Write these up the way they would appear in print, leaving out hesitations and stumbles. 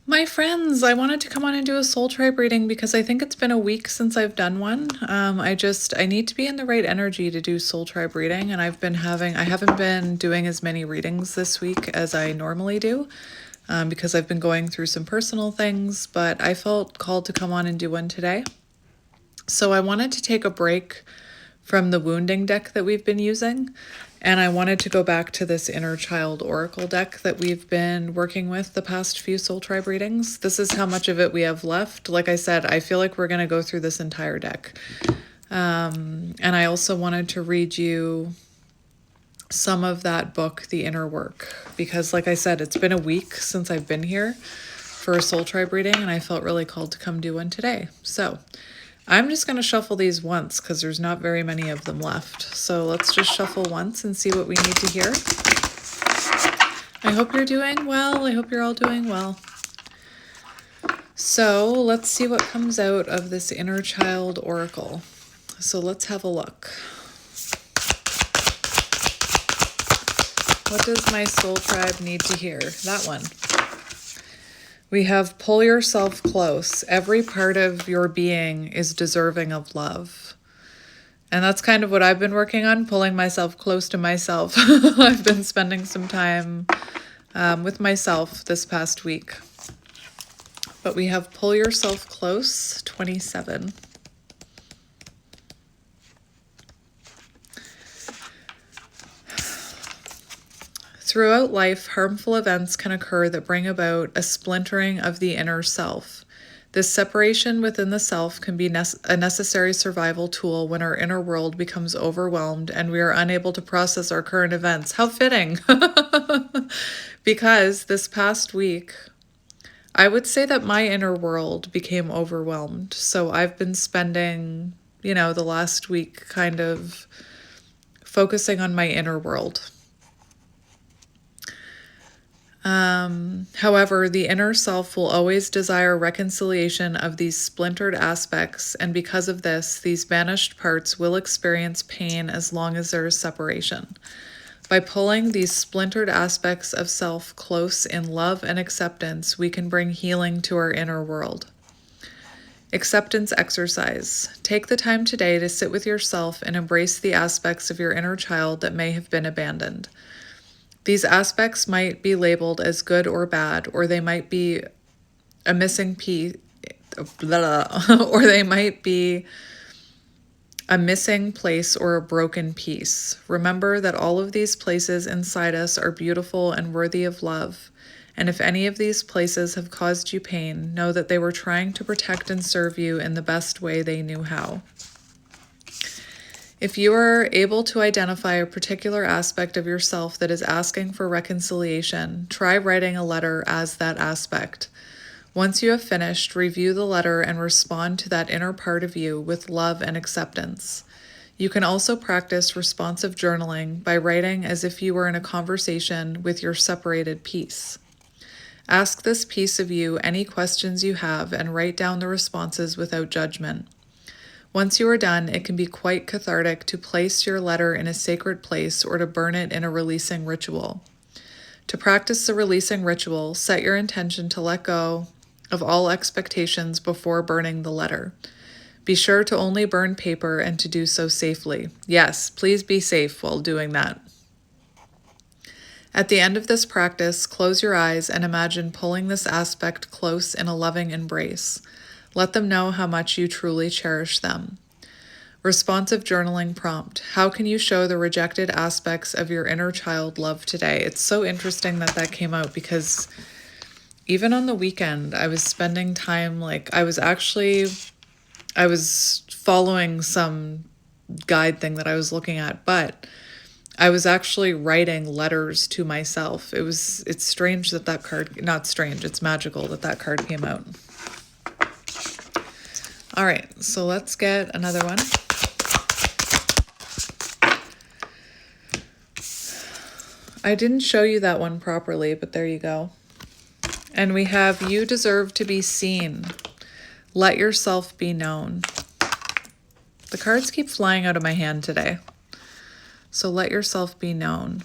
My friends, I wanted to come on and do a soul tribe reading because I think it's been a week since I've done one. I need to be in the right energy to do soul tribe reading, and I haven't been doing as many readings this week as I normally do, because I've been going through some personal things, but I felt called to come on and do one today. So I wanted to take a break from the wounding deck that we've been using, and I wanted to go back to this inner child oracle deck that we've been working with the past few soul tribe readings. This is how much of it we have left. Like I said, I feel like we're going to go through this entire deck. And I also wanted to read you some of that book, The Inner Work, because like I said, it's been a week since I've been here for a soul tribe reading, and I felt really called to come do one today. So I'm just going to shuffle these once because there's not very many of them left. So let's just shuffle once and see what we need to hear. I hope you're doing well. I hope you're all doing well. So let's see what comes out of this inner child oracle. So let's have a look. What does my soul tribe need to hear? That one. We have pull yourself close. Every part of your being is deserving of love. And that's kind of what I've been working on, pulling myself close to myself. I've been spending some time with myself this past week. But we have pull yourself close, 27. Throughout life, harmful events can occur that bring about a splintering of the inner self. This separation within the self can be a necessary survival tool when our inner world becomes overwhelmed and we are unable to process our current events. How fitting! Because this past week, I would say that my inner world became overwhelmed. So I've been spending, the last week kind of focusing on my inner world. However, the inner self will always desire reconciliation of these splintered aspects, and because of this, these banished parts will experience pain as long as there is separation. By pulling these splintered aspects of self close in love and acceptance, we can bring healing to our inner world. Acceptance exercise. Take the time today to sit with yourself and embrace the aspects of your inner child that may have been abandoned. These aspects might be labeled as good or bad, or they might be a missing piece, or they might be a missing place or a broken piece. Remember that all of these places inside us are beautiful and worthy of love. And if any of these places have caused you pain, know that they were trying to protect and serve you in the best way they knew how. If you are able to identify a particular aspect of yourself that is asking for reconciliation, try writing a letter as that aspect. Once you have finished, review the letter and respond to that inner part of you with love and acceptance. You can also practice responsive journaling by writing as if you were in a conversation with your separated piece. Ask this piece of you any questions you have and write down the responses without judgment. Once you are done, it can be quite cathartic to place your letter in a sacred place or to burn it in a releasing ritual. To practice the releasing ritual, set your intention to let go of all expectations before burning the letter. Be sure to only burn paper and to do so safely. Yes, please be safe while doing that. At the end of this practice, close your eyes and imagine pulling this aspect close in a loving embrace. Let them know how much you truly cherish them. Responsive journaling prompt. How can you show the rejected aspects of your inner child love today? It's so interesting that came out because even on the weekend, I was spending time, I was following some guide thing that I was looking at, but I was actually writing letters to myself. It's strange that card, not strange, it's magical that card came out. All right, so let's get another one. I didn't show you that one properly, but there you go. And we have, you deserve to be seen. Let yourself be known. The cards keep flying out of my hand today. So let yourself be known.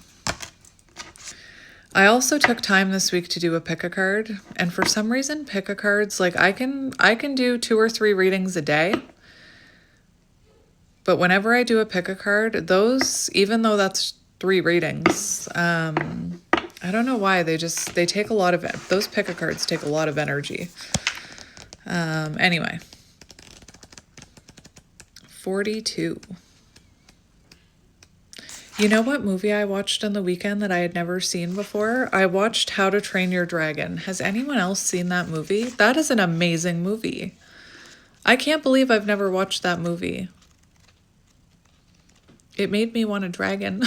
I also took time this week to do a pick a card, and for some reason pick a cards, like I can do 2 or 3 readings a day. But whenever I do a pick a card, those, even though that's 3 readings, I don't know why, they take a lot of, those pick a cards take a lot of energy. Anyway, 42. You know what movie I watched on the weekend that I had never seen before? I watched How to Train Your Dragon. Has anyone else seen that movie? That is an amazing movie. I can't believe I've never watched that movie. It made me want a dragon.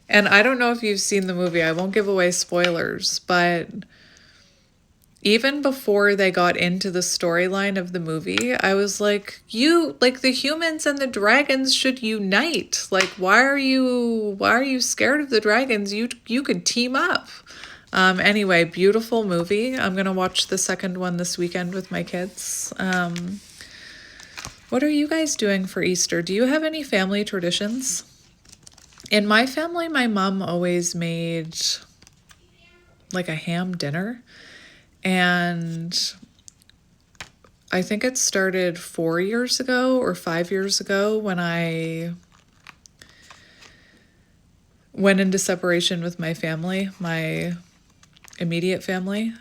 And I don't know if you've seen the movie. I won't give away spoilers, but even before they got into the storyline of the movie, I was like, the humans and the dragons should unite. Like, why are you scared of the dragons? You could team up. Anyway, beautiful movie. I'm going to watch the second one this weekend with my kids. What are you guys doing for Easter? Do you have any family traditions? In my family, my mom always made like a ham dinner. And I think it started 4 years ago or 5 years ago when I went into separation with my family, my immediate family.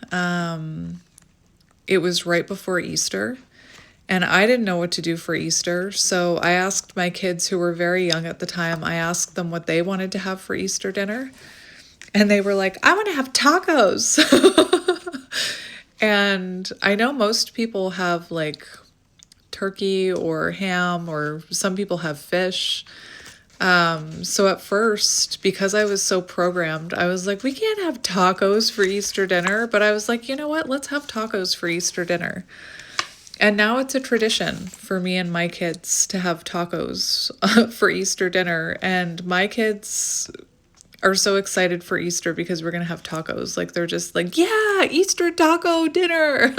It was right before Easter. And I didn't know what to do for Easter, so I asked my kids, who were very young at the time, I asked them what they wanted to have for Easter dinner. And they were like, I want to have tacos. And I know most people have like turkey or ham, or some people have fish. So at first, because I was so programmed, I was like, we can't have tacos for Easter dinner. But I was like, you know what? Let's have tacos for Easter dinner. And now it's a tradition for me and my kids to have tacos for Easter dinner. And my kids are so excited for Easter because we're going to have tacos. Like, they're just like, yeah, Easter taco dinner.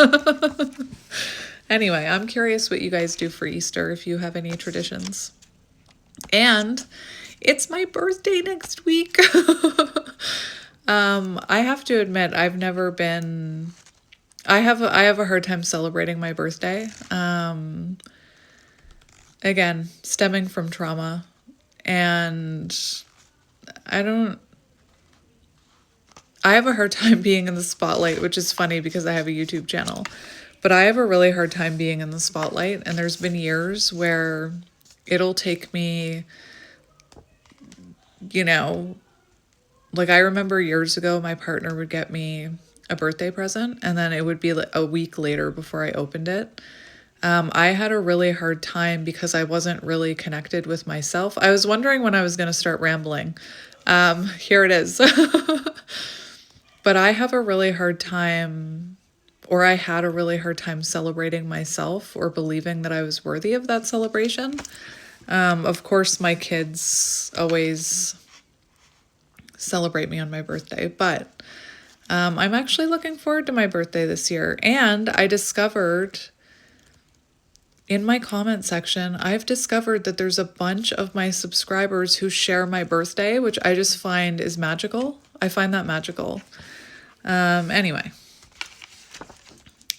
Anyway, I'm curious what you guys do for Easter, if you have any traditions. And it's my birthday next week. I have to admit, I have a hard time celebrating my birthday. Again, stemming from trauma. And I have a hard time being in the spotlight, which is funny because I have a YouTube channel. But I have a really hard time being in the spotlight. And there's been years where it'll take me, like I remember years ago, my partner would get me a birthday present, and then it would be like a week later before I opened it. I had a really hard time because I wasn't really connected with myself. I was wondering when I was going to start rambling. Here it is. But I have a really hard time, or I had a really hard time celebrating myself or believing that I was worthy of that celebration. Of course, my kids always celebrate me on my birthday, but I'm actually looking forward to my birthday this year. And I discovered in my comment section, I've discovered that there's a bunch of my subscribers who share my birthday, which I just find is magical. I find that magical. Anyway.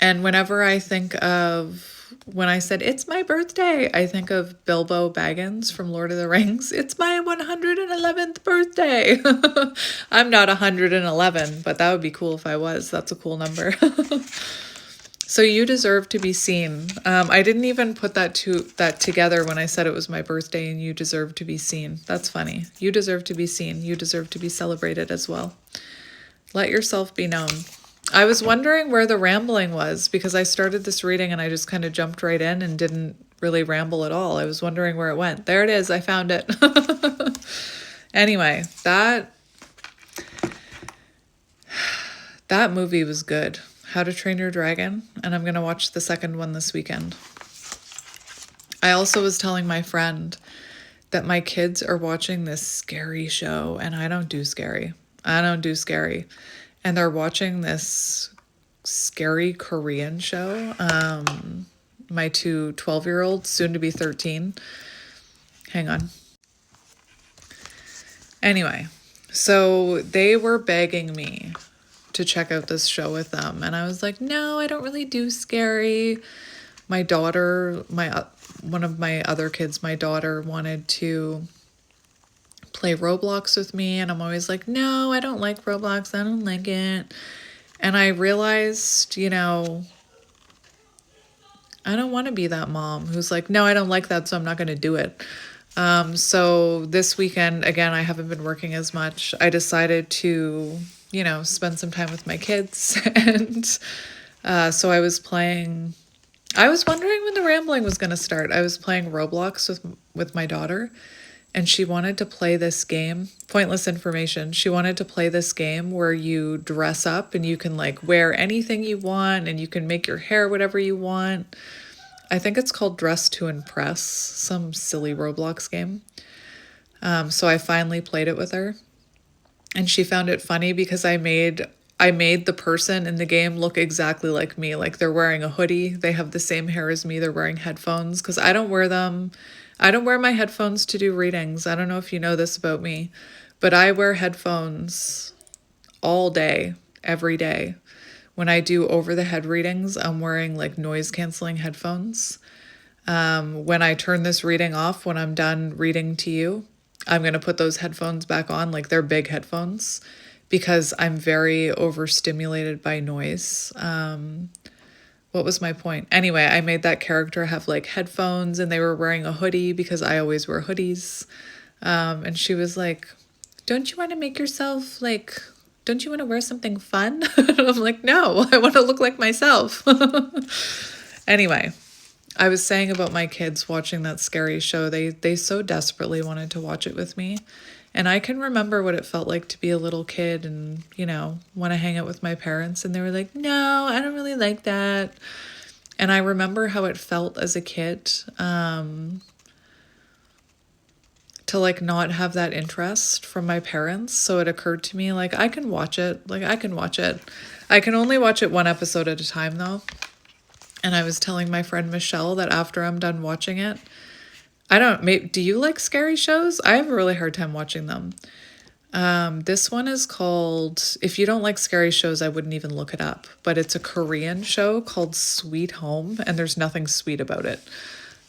And whenever I think of, when I said, it's my birthday, I think of Bilbo Baggins from Lord of the Rings. It's my 111th birthday. I'm not 111, but that would be cool if I was. That's a cool number. So you deserve to be seen. I didn't even put that together when I said it was my birthday and you deserve to be seen. That's funny. You deserve to be seen. You deserve to be celebrated as well. Let yourself be known. I was wondering where the rambling was because I started this reading and I just kind of jumped right in and didn't really ramble at all. I was wondering where it went. There it is. I found it. Anyway, that movie was good. How to Train Your Dragon. And I'm going to watch the second one this weekend. I also was telling my friend that my kids are watching this scary show and I don't do scary. And they're watching this scary Korean show. My two 12-year-olds, soon to be 13. Hang on. Anyway, So they were begging me to check out this show with them. And I was like, no, I don't really do scary. My daughter, one of my other kids, my daughter wanted to play Roblox with me. And I'm always like, no, I don't like Roblox. I don't like it. And I realized, I don't want to be that mom who's like, no, I don't like that, so I'm not going to do it. So this weekend, again, I haven't been working as much. I decided to, spend some time with my kids. And so I was wondering when the rambling was going to start. I was playing Roblox with my daughter, and she wanted to play this game. Pointless information. She wanted to play this game where you dress up and you can like wear anything you want and you can make your hair whatever you want. I think it's called Dress to Impress, some silly Roblox game. So I finally played it with her, and she found it funny because I made the person in the game look exactly like me. Like they're wearing a hoodie, they have the same hair as me, they're wearing headphones because I don't wear them. I don't wear my headphones to do readings. I don't know if you know this about me, but I wear headphones all day, every day. When I do over the head readings, I'm wearing like noise canceling headphones. When I turn this reading off, when I'm done reading to you, I'm going to put those headphones back on, like they're big headphones, because I'm very overstimulated by noise. What was my point? Anyway, I made that character have like headphones, and they were wearing a hoodie because I always wear hoodies. And she was like, don't you want to make yourself like, don't you want to wear something fun? And I'm like, no, I want to look like myself. Anyway, I was saying about my kids watching that scary show. They so desperately wanted to watch it with me. And I can remember what it felt like to be a little kid and, want to hang out with my parents. And they were like, no, I don't really like that. And I remember how it felt as a kid to like not have that interest from my parents. So it occurred to me, like, I can watch it. Like, I can watch it. I can only watch it one episode at a time, though. And I was telling my friend Michelle that after I'm done watching it, do you like scary shows? I have a really hard time watching them. This one is called, if you don't like scary shows, I wouldn't even look it up, but it's a Korean show called Sweet Home, and there's nothing sweet about it.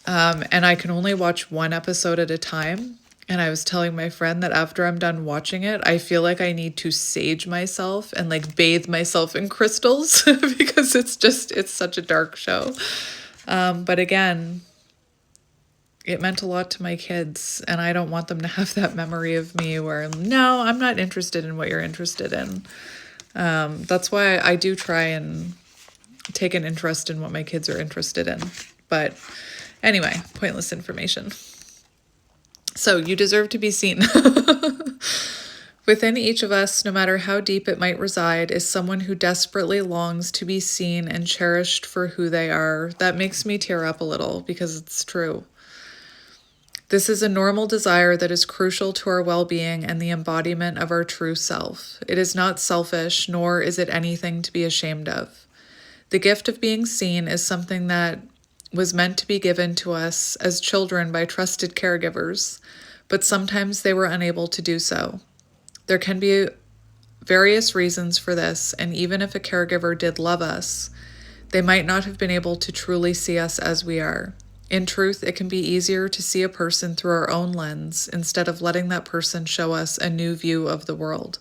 And I can only watch one episode at a time. And I was telling my friend that after I'm done watching it, I feel like I need to sage myself and like bathe myself in crystals because it's such a dark show. But again, it meant a lot to my kids, and I don't want them to have that memory of me where, no, I'm not interested in what you're interested in. That's why I do try and take an interest in what my kids are interested in. But anyway, pointless information. So you deserve to be seen. Within each of us, no matter how deep it might reside, is someone who desperately longs to be seen and cherished for who they are. That makes me tear up a little because it's true. This is a normal desire that is crucial to our well-being and the embodiment of our true self. It is not selfish, nor is it anything to be ashamed of. The gift of being seen is something that was meant to be given to us as children by trusted caregivers, but sometimes they were unable to do so. There can be various reasons for this, and even if a caregiver did love us, they might not have been able to truly see us as we are. In truth, it can be easier to see a person through our own lens instead of letting that person show us a new view of the world.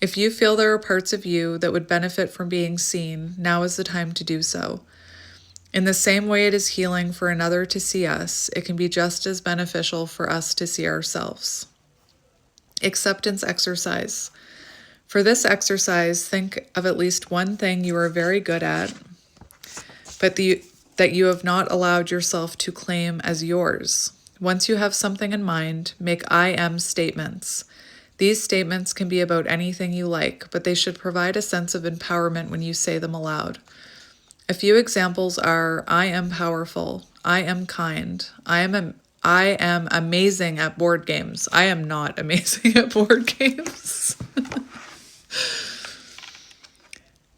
If you feel there are parts of you that would benefit from being seen, now is the time to do so. In the same way it is healing for another to see us, it can be just as beneficial for us to see ourselves. Acceptance exercise. For this exercise, think of at least one thing you are very good at, but that you have not allowed yourself to claim as yours. Once you have something in mind, make I am statements. These statements can be about anything you like, but they should provide a sense of empowerment when you say them aloud. A few examples are, I am powerful, I am kind, I am amazing at board games. I am not amazing at board games.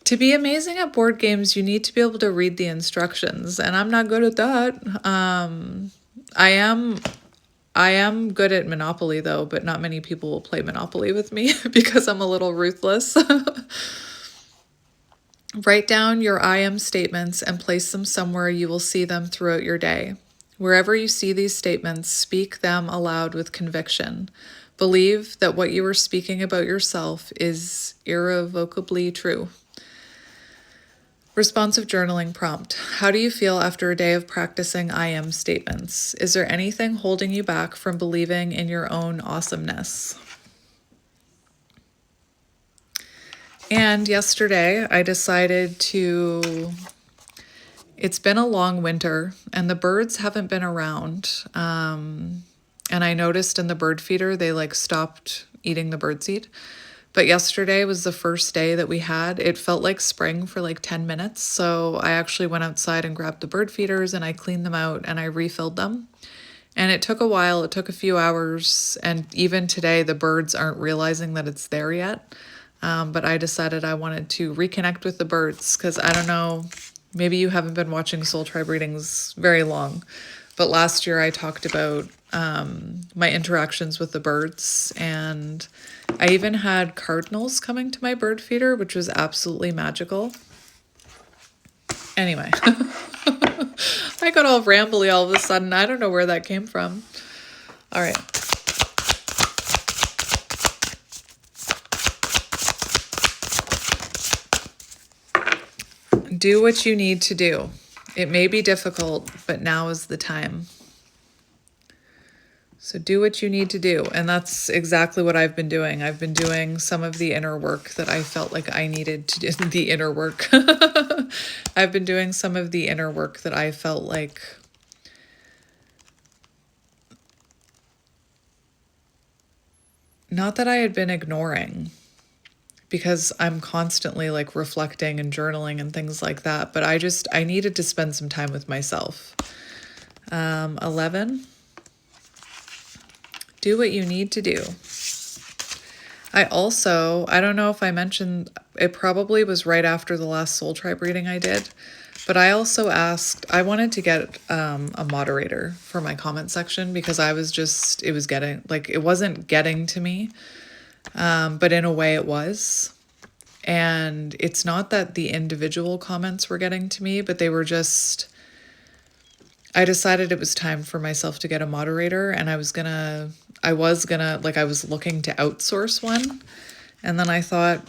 To be amazing at board games, you need to be able to read the instructions, and I'm not good at that. I I am good at Monopoly though, but not many people will play Monopoly with me because I'm a little ruthless. Write down your I am statements and place them somewhere you will see them throughout your day. Wherever you see these statements, speak them aloud with conviction. Believe that what you are speaking about yourself is irrevocably true. Responsive journaling prompt. How do you feel after a day of practicing I am statements? Is there anything holding you back from believing in your own awesomeness? And yesterday I decided to, it's been a long winter and the birds haven't been around. And I noticed in the bird feeder, they like stopped eating the birdseed. But yesterday was the first day that we had. It felt like spring for like 10 minutes. So I actually went outside and grabbed the bird feeders and I cleaned them out and I refilled them. And it took a while. It took a few hours. And even today, the birds aren't realizing that it's there yet. But I decided I wanted to reconnect with the birds because I don't know, maybe you haven't been watching Soul Tribe readings very long. But last year I talked about my interactions with the birds, and I even had cardinals coming to my bird feeder, which was absolutely magical. Anyway, I got all rambly all of a sudden. I don't know where that came from. All right. Do what you need to do. It may be difficult, but now is the time. So do what you need to do. And that's exactly what I've been doing. I've been doing some of the inner work that I felt like I needed to do. The inner work. I've been doing some of the inner work that I felt like not that I had been ignoring, because I'm constantly like reflecting and journaling and things like that. But I needed to spend some time with myself. 11. Do what you need to do. I don't know if I mentioned, it probably was right after the last Soul Tribe reading I did, but I also asked, I wanted to get a moderator for my comment section because it wasn't getting to me. But in a way it was. And it's not that the individual comments were getting to me, but they were just, I decided it was time for myself to get a moderator, and I was looking to outsource one. And then I thought,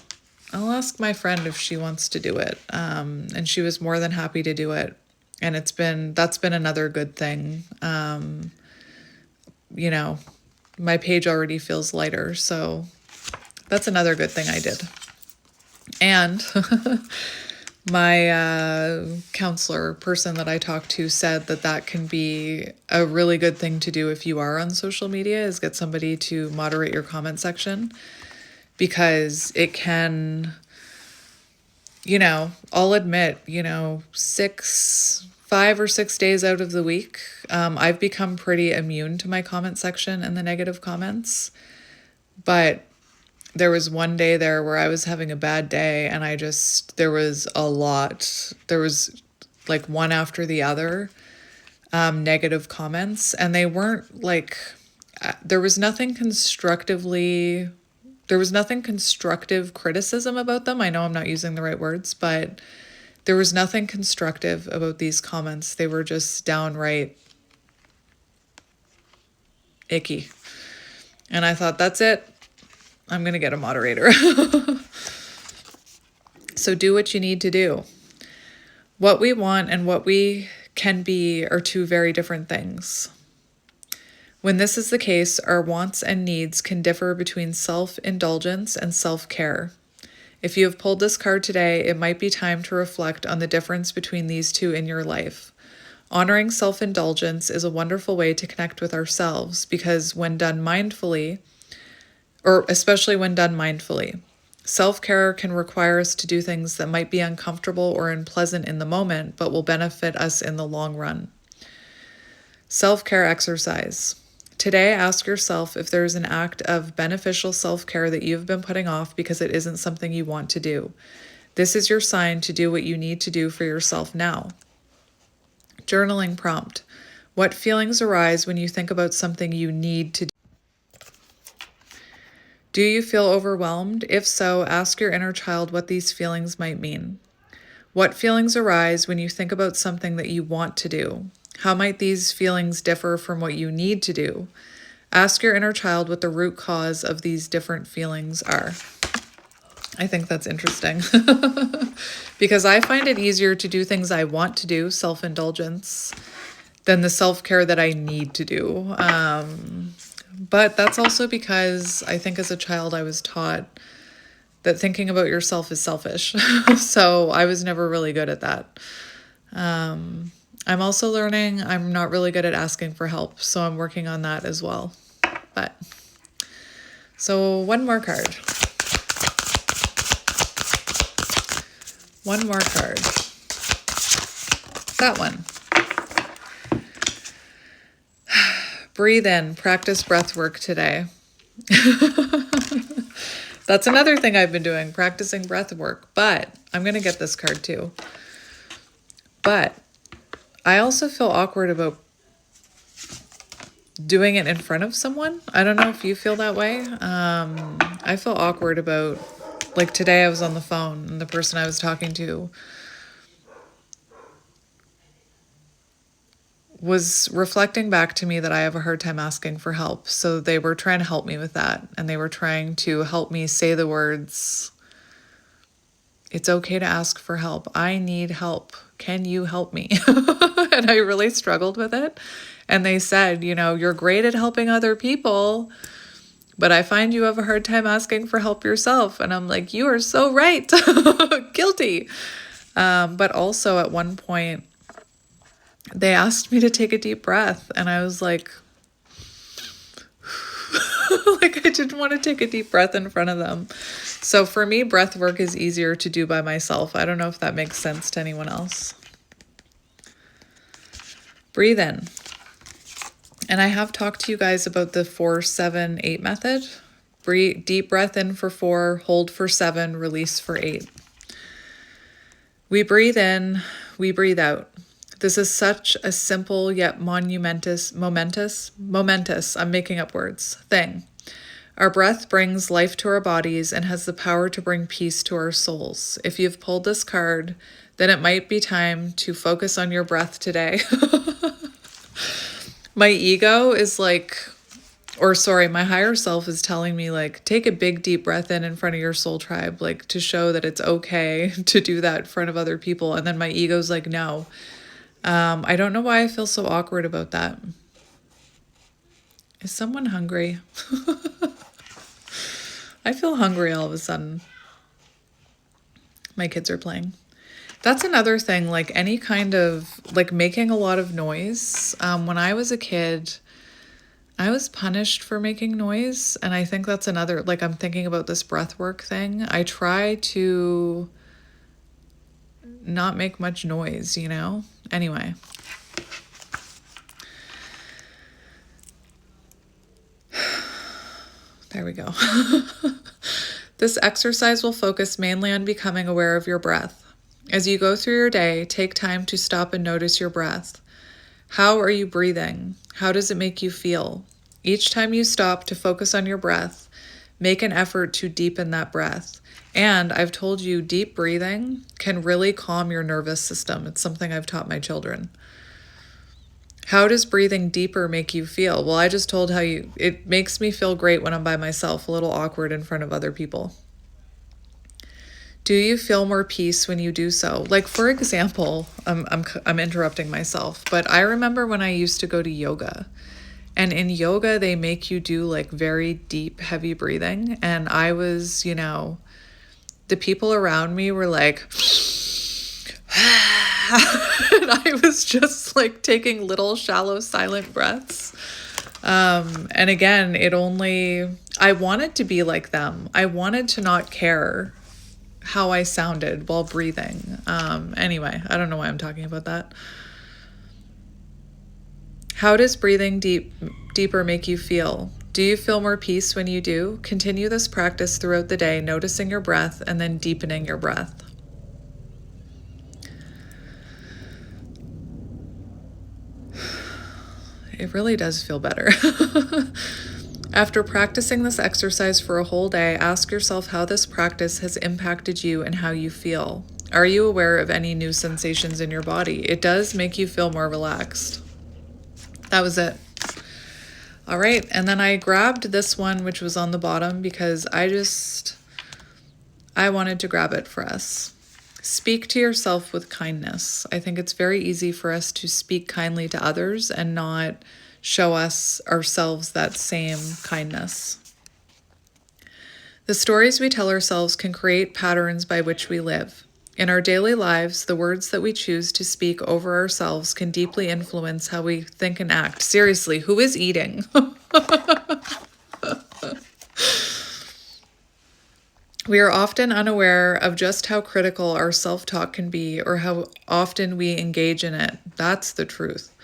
I'll ask my friend if she wants to do it. And she was more than happy to do it. And that's been another good thing. My page already feels lighter, so that's another good thing I did. And my counselor person that I talked to said that can be a really good thing to do if you are on social media, is get somebody to moderate your comment section, because it can, I'll admit, 5 or 6 days out of the week, I've become pretty immune to my comment section and the negative comments. But there was one day there where I was having a bad day, and there was a lot. There was like one after the other, negative comments, and they weren't like, there was nothing constructive criticism about them. I know I'm not using the right words, but there was nothing constructive about these comments. They were just downright icky. And I thought, that's it. I'm going to get a moderator. So do what you need to do. What we want and what we can be are two very different things. When this is the case, our wants and needs can differ between self-indulgence and self-care. If you have pulled this card today, it might be time to reflect on the difference between these two in your life. Honoring self-indulgence is a wonderful way to connect with ourselves, because when done mindfully, or especially when done mindfully, self-care can require us to do things that might be uncomfortable or unpleasant in the moment, but will benefit us in the long run. Self-care exercise. Today, ask yourself if there is an act of beneficial self-care that you've been putting off because it isn't something you want to do. This is your sign to do what you need to do for yourself now. Journaling prompt. What feelings arise when you think about something you need to do? Do you feel overwhelmed? If so, ask your inner child what these feelings might mean. What feelings arise when you think about something that you want to do? How might these feelings differ from what you need to do? Ask your inner child what the root cause of these different feelings are. I think that's interesting because I find it easier to do things I want to do, self-indulgence, than the self-care that I need to do. But that's also because I think as a child I was taught that thinking about yourself is selfish. So I was never really good at that. I'm also learning I'm not really good at asking for help, so I'm working on that as well. But so one more card. One more card. That one. Breathe in, practice breath work today. That's another thing I've been doing, practicing breath work, but I'm going to get this card too. But I also feel awkward about doing it in front of someone. I don't know if you feel that way. I feel awkward about, like today I was on the phone and the person I was talking to was reflecting back to me that I have a hard time asking for help. So they were trying to help me with that. And they were trying to help me say the words, it's okay to ask for help. I need help. Can you help me? And I really struggled with it. And they said, you're great at helping other people, but I find you have a hard time asking for help yourself. And I'm like, you are so right. Guilty. But also at one point, they asked me to take a deep breath. And I was like, like I didn't want to take a deep breath in front of them. So for me, breath work is easier to do by myself. I don't know if that makes sense to anyone else. Breathe in. And I have talked to you guys about the 4-7-8 method. Breathe, deep breath in for 4, hold for 7, release for 8. We breathe in, we breathe out. This is such a simple yet momentous, I'm making up words, thing. Our breath brings life to our bodies and has the power to bring peace to our souls. If you've pulled this card, then it might be time to focus on your breath today. My ego is like, my higher self is telling me like, take a big deep breath in front of your soul tribe, like to show that it's okay to do that in front of other people. And then my ego's like, no. I don't know why I feel so awkward about that. Is someone hungry? I feel hungry all of a sudden. My kids are playing. That's another thing, like any kind of, like making a lot of noise. When I was a kid, I was punished for making noise. And I think that's another, like I'm thinking about this breath work thing. I try to not make much noise, Anyway. There we go. This exercise will focus mainly on becoming aware of your breath. As you go through your day, take time to stop and notice your breath. How are you breathing? How does it make you feel? Each time you stop to focus on your breath, make an effort to deepen that breath. And I've told you, deep breathing can really calm your nervous system. It's something I've taught my children. How does breathing deeper make you feel? Well, I just told how it makes me feel great when I'm by myself, a little awkward in front of other people. Do you feel more peace when you do so? Like, for example, I'm interrupting myself, but I remember when I used to go to yoga. And in yoga, they make you do like very deep, heavy breathing. And I was, the people around me were like, and I was just like taking little shallow silent breaths. And again, I wanted to be like them. I wanted to not care how I sounded while breathing. Anyway, I don't know why I'm talking about that. How does breathing deeper make you feel? Do you feel more peace when you do? Continue this practice throughout the day, noticing your breath and then deepening your breath. It really does feel better. After practicing this exercise for a whole day, ask yourself how this practice has impacted you and how you feel. Are you aware of any new sensations in your body? It does make you feel more relaxed. That was it. All right, and then I grabbed this one, which was on the bottom, because I wanted to grab it for us. Speak to yourself with kindness. I think it's very easy for us to speak kindly to others and not show ourselves that same kindness. The stories we tell ourselves can create patterns by which we live. In our daily lives, the words that we choose to speak over ourselves can deeply influence how we think and act. Seriously, who is eating? We are often unaware of just how critical our self-talk can be or how often we engage in it. That's the truth.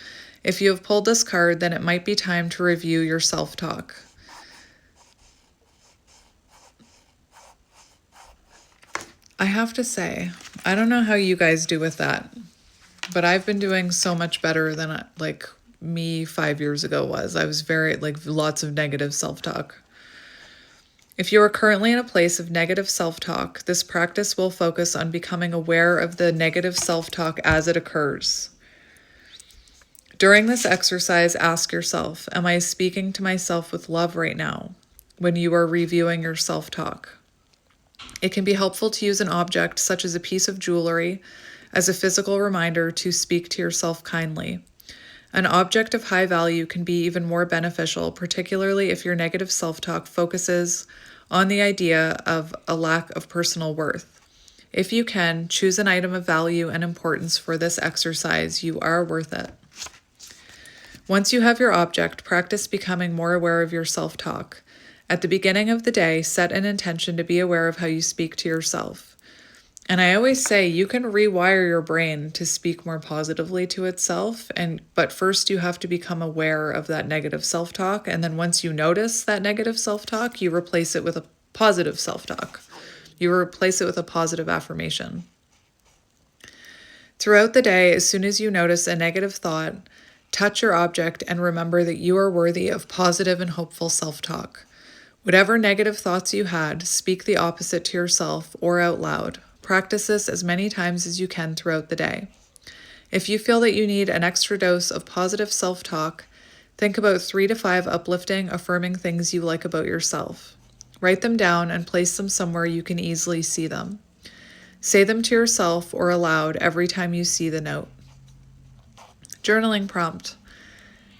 If you have pulled this card, then it might be time to review your self-talk. I have to say, I don't know how you guys do with that, but I've been doing so much better than me 5 years ago was. I was very lots of negative self-talk. If you are currently in a place of negative self-talk, this practice will focus on becoming aware of the negative self-talk as it occurs. During this exercise, ask yourself, am I speaking to myself with love right now when you are reviewing your self-talk? It can be helpful to use an object such as a piece of jewelry as a physical reminder to speak to yourself kindly. An object of high value can be even more beneficial, particularly if your negative self-talk focuses on the idea of a lack of personal worth. If you can, choose an item of value and importance for this exercise. You are worth it. Once you have your object, practice becoming more aware of your self-talk. At the beginning of the day, set an intention to be aware of how you speak to yourself. And I always say you can rewire your brain to speak more positively to itself, but first you have to become aware of that negative self-talk, and then once you notice that negative self-talk, you replace it with a positive self-talk. You replace it with a positive affirmation. Throughout the day, as soon as you notice a negative thought, touch your object and remember that you are worthy of positive and hopeful self-talk. Whatever negative thoughts you had, speak the opposite to yourself or out loud. Practice this as many times as you can throughout the day. If you feel that you need an extra dose of positive self-talk, think about 3 to 5 uplifting, affirming things you like about yourself. Write them down and place them somewhere you can easily see them. Say them to yourself or aloud every time you see the note. Journaling prompt.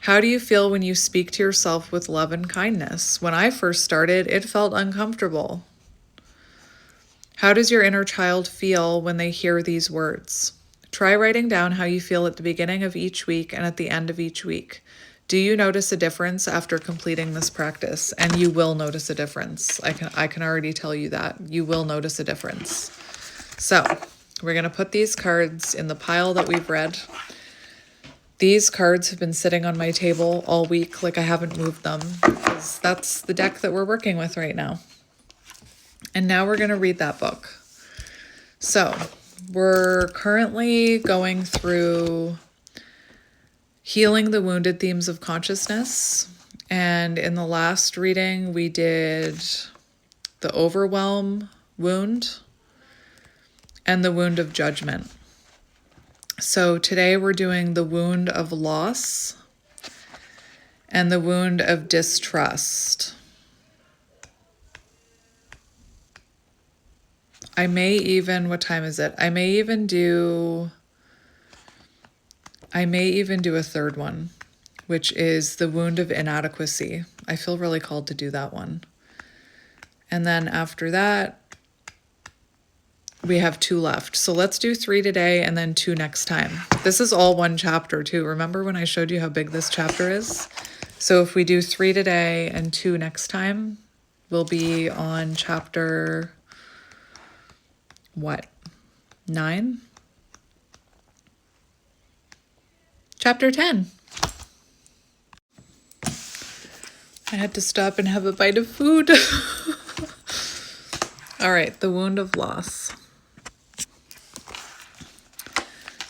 How do you feel when you speak to yourself with love and kindness? When I first started, it felt uncomfortable. How does your inner child feel when they hear these words? Try writing down how you feel at the beginning of each week and at the end of each week. Do you notice a difference after completing this practice? And you will notice a difference. I can already tell you that. You will notice a difference. So we're going to put these cards in the pile that we've read. These cards have been sitting on my table all week, I haven't moved them, because that's the deck that we're working with right now. And now we're going to read that book. So we're currently going through Healing the Wounded Themes of Consciousness. And in the last reading, we did the overwhelm wound and the wound of judgment. So today we're doing the wound of loss and the wound of distrust. What time is it? I may even do a third one, which is the wound of inadequacy. I feel really called to do that one. And then after that, we have 2 left. So let's do 3 today and then 2 next time. This is all one chapter too. Remember when I showed you how big this chapter is? So if we do 3 today and 2 next time, we'll be on chapter, 9? Chapter 10. I had to stop and have a bite of food. All right, the wound of loss.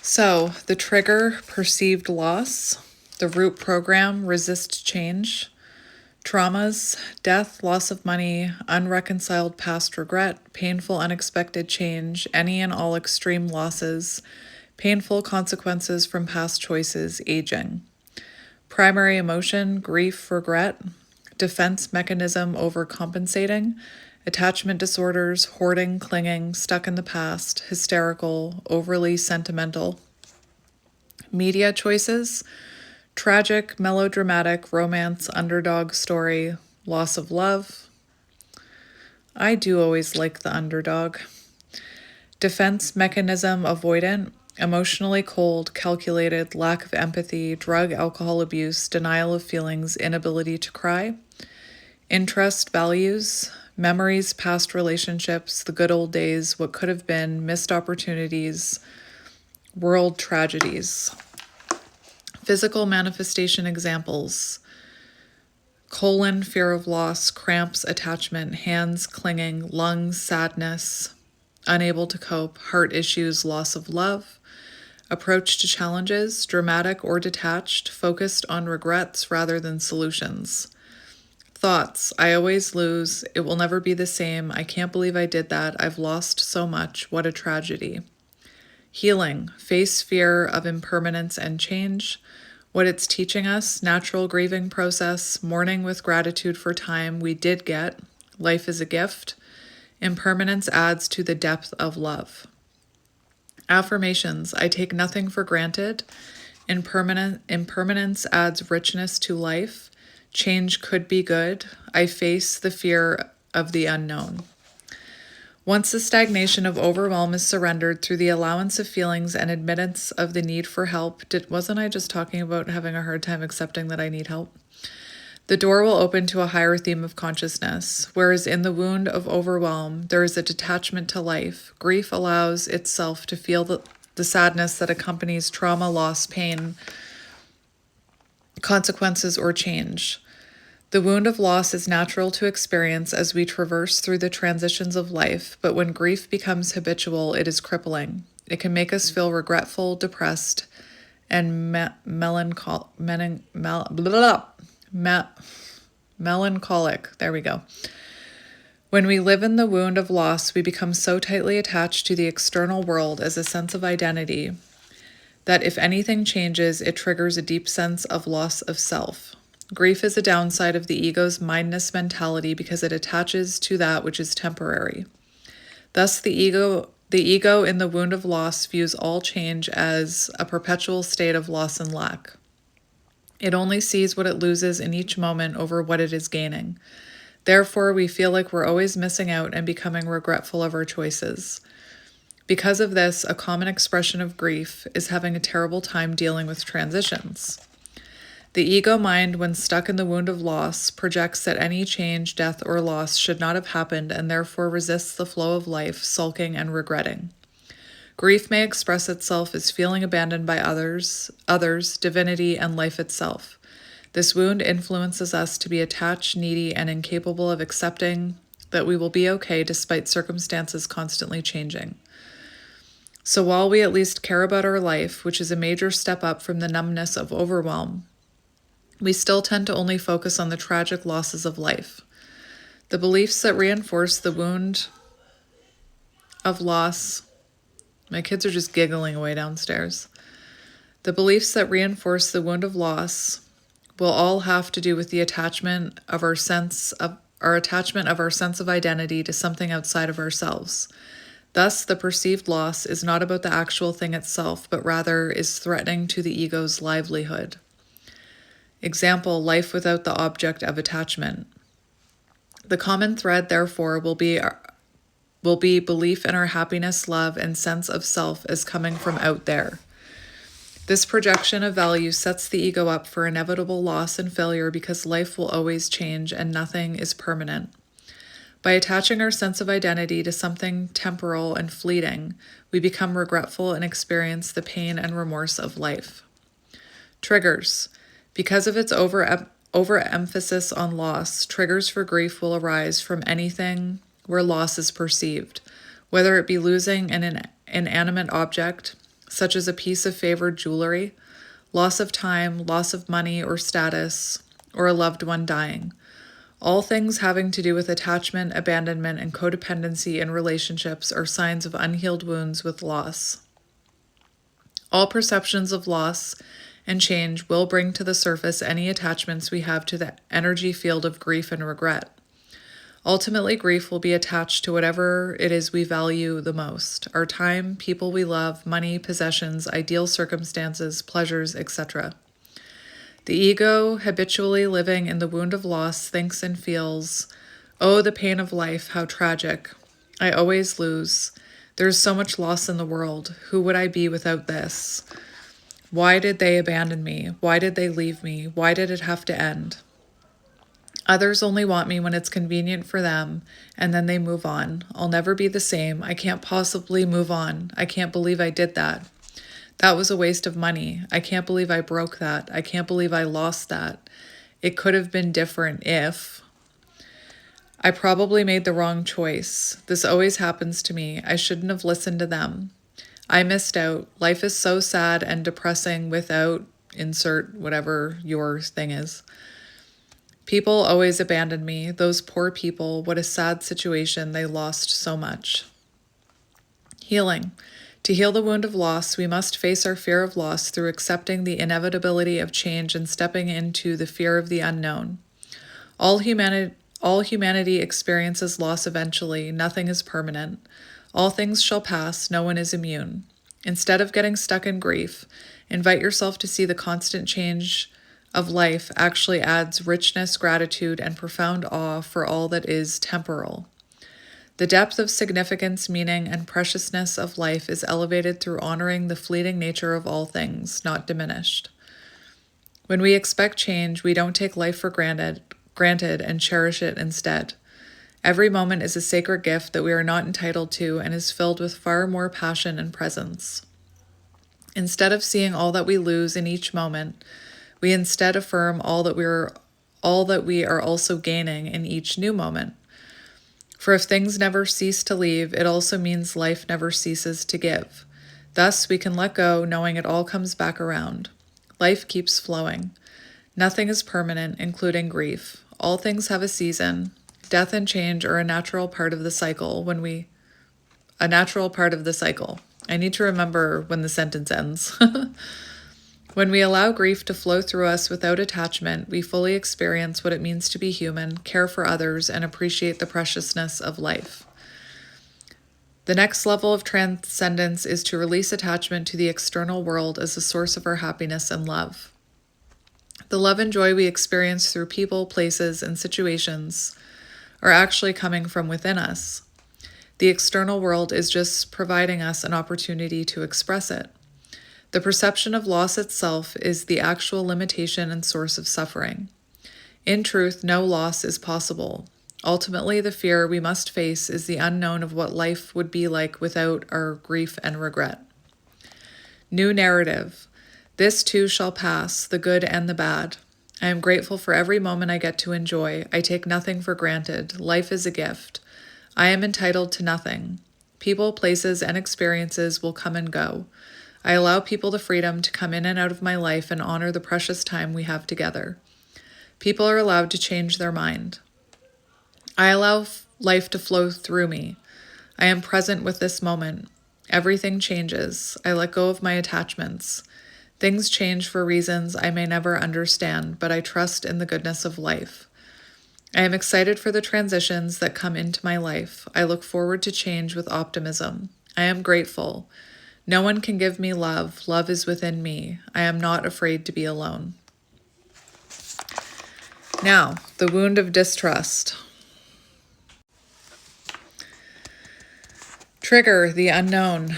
So the trigger, perceived loss. The root program, resist change. Traumas, death, loss of money, unreconciled past regret, painful unexpected change, any and all extreme losses, painful consequences from past choices, aging. Primary emotion, grief, regret. Defense mechanism, overcompensating. Attachment disorders, hoarding, clinging, stuck in the past, hysterical, overly sentimental. Media choices, tragic, melodramatic, romance, underdog story, loss of love. I do always like the underdog. Defense mechanism, avoidant, emotionally cold, calculated, lack of empathy, drug, alcohol abuse, denial of feelings, inability to cry. Interest, values, memories, past relationships, the good old days, what could have been, missed opportunities, world tragedies. Physical manifestation examples: colon, fear of loss, cramps, attachment, hands, clinging, lungs, sadness, unable to cope, heart issues, loss of love. Approach to challenges, dramatic or detached, focused on regrets rather than solutions. Thoughts, I always lose, it will never be the same, I can't believe I did that, I've lost so much, what a tragedy. Healing, face fear of impermanence and change, what it's teaching us, natural grieving process, mourning with gratitude for time we did get, life is a gift, impermanence adds to the depth of love. Affirmations, I take nothing for granted, impermanence adds richness to life, change could be good, I face the fear of the unknown. Once the stagnation of overwhelm is surrendered through the allowance of feelings and admittance of the need for help, wasn't I just talking about having a hard time accepting that I need help? The door will open to a higher theme of consciousness, whereas in the wound of overwhelm, there is a detachment to life. Grief allows itself to feel the sadness that accompanies trauma, loss, pain, consequences, or change. The wound of loss is natural to experience as we traverse through the transitions of life, but when grief becomes habitual, it is crippling. It can make us feel regretful, depressed, and melancholic. There we go. When we live in the wound of loss, we become so tightly attached to the external world as a sense of identity that if anything changes, it triggers a deep sense of loss of self. Grief is a downside of the ego's mindness mentality because it attaches to that which is temporary. Thus, the ego in the wound of loss views all change as a perpetual state of loss and lack. It only sees what it loses in each moment over what it is gaining. Therefore, we feel like we're always missing out and becoming regretful of our choices. Because of this, a common expression of grief is having a terrible time dealing with transitions. The ego mind, when stuck in the wound of loss, projects that any change, death, or loss should not have happened and therefore resists the flow of life, sulking and regretting. Grief may express itself as feeling abandoned by others, divinity, and life itself. This wound influences us to be attached, needy, and incapable of accepting that we will be okay despite circumstances constantly changing. So while we at least care about our life, which is a major step up from the numbness of overwhelm, we still tend to only focus on the tragic losses of life. The beliefs that reinforce the wound of loss. My kids are just giggling away downstairs. The beliefs that reinforce the wound of loss will all have to do with the attachment of our sense of identity to something outside of ourselves. Thus, the perceived loss is not about the actual thing itself, but rather is threatening to the ego's livelihood. Example, life without the object of attachment. The common thread, therefore, will be belief in our happiness, love, and sense of self as coming from out there. This projection of value sets the ego up for inevitable loss and failure because life will always change and nothing is permanent. By attaching our sense of identity to something temporal and fleeting, we become regretful and experience the pain and remorse of life. Triggers. Because of its overemphasis on loss, triggers for grief will arise from anything where loss is perceived, whether it be losing an inanimate object, such as a piece of favored jewelry, loss of time, loss of money or status, or a loved one dying. All things having to do with attachment, abandonment, and codependency in relationships are signs of unhealed wounds with loss. All perceptions of loss and change will bring to the surface any attachments we have to the energy field of grief and regret. Ultimately, grief will be attached to whatever it is we value the most: our time, people we love, money, possessions, ideal circumstances, pleasures, etc. The ego, habitually living in the wound of loss, thinks and feels, "Oh, the pain of life, how tragic. I always lose. There's so much loss in the world. Who would I be without this? Why did they abandon me? Why did they leave me? Why did it have to end? Others only want me when it's convenient for them, and then they move on. I'll never be the same. I can't possibly move on. I can't believe I did that. That was a waste of money. I can't believe I broke that. I can't believe I lost that. It could have been different if. I probably made the wrong choice. This always happens to me. I shouldn't have listened to them. I missed out. Life is so sad and depressing without," insert whatever your thing is. "People always abandoned me. Those poor people. What a sad situation. They lost so much." Healing. To heal the wound of loss, we must face our fear of loss through accepting the inevitability of change and stepping into the fear of the unknown. All humanity experiences loss eventually. Nothing is permanent. All things shall pass. No one is immune. Instead of getting stuck in grief, invite yourself to see the constant change of life actually adds richness, gratitude, and profound awe for all that is temporal. The depth of significance, meaning, and preciousness of life is elevated through honoring the fleeting nature of all things, not diminished. When we expect change, we don't take life for granted and cherish it instead. Every moment is a sacred gift that we are not entitled to and is filled with far more passion and presence. Instead of seeing all that we lose in each moment, we instead affirm all that we are also gaining in each new moment. For if things never cease to leave, it also means life never ceases to give. Thus, we can let go, knowing it all comes back around. Life keeps flowing. Nothing is permanent, including grief. All things have a season. Death and change are a natural part of the cycle. I need to remember when the sentence ends. When we allow grief to flow through us without attachment, we fully experience what it means to be human, care for others, and appreciate the preciousness of life. The next level of transcendence is to release attachment to the external world as a source of our happiness and love. The love and joy we experience through people, places, and situations are actually coming from within us. The external world is just providing us an opportunity to express it. The perception of loss itself is the actual limitation and source of suffering. In truth, no loss is possible. Ultimately, the fear we must face is the unknown of what life would be like without our grief and regret. New narrative. This too shall pass, the good and the bad. I am grateful for every moment I get to enjoy. I take nothing for granted. Life is a gift. I am entitled to nothing. People, places, and experiences will come and go. I allow people the freedom to come in and out of my life and honor the precious time we have together. People are allowed to change their mind. I allow life to flow through me. I am present with this moment. Everything changes. I let go of my attachments. Things change for reasons I may never understand, but I trust in the goodness of life. I am excited for the transitions that come into my life. I look forward to change with optimism. I am grateful. No one can give me love. Love is within me. I am not afraid to be alone. Now, the wound of distrust. Trigger, the unknown.